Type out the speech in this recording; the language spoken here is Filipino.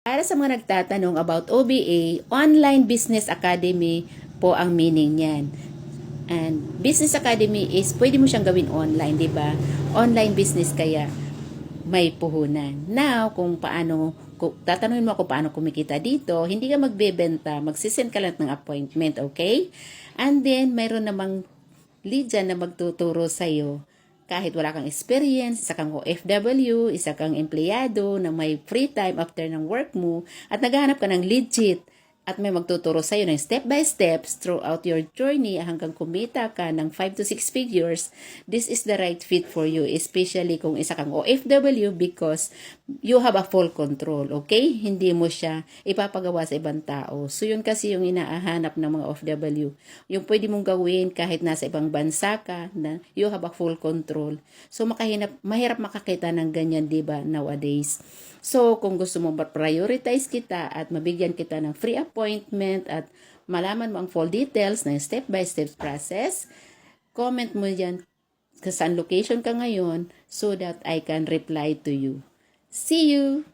Para sa mga nagtatanong about OBA, Online Business Academy po ang meaning niyan. And Business Academy is pwede mo siyang gawin online, di ba? Online business kaya may puhunan. Now, kung tatanungin mo ako paano kumikita dito, hindi ka magbebenta, magsisend ka lang ng appointment, okay? And then, mayroon namang lead dyan na magtuturo sa'yo kahit wala kang experience, isa kang OFW, isa kang empleyado na may free time after ng work mo at naghahanap ka ng legit at may magtuturo sa iyo ng step by steps throughout your journey hanggang kumita ka ng 5 to 6 figures, this is the right fit for you, especially kung isa kang OFW because you have a full control, okay? Hindi mo siya ipapagawa sa ibang tao. So, yun kasi yung inaahanap ng mga OFW. Yung pwede mong gawin kahit nasa ibang bansa ka na you have a full control. So, mahirap makakita ng ganyan, diba, nowadays. So, kung gusto mo ma-prioritize kita at mabigyan kita ng free appointment at malaman mo ang full details ng step-by-step process, comment mo dyan kung saan location ka ngayon so that I can reply to you. See you!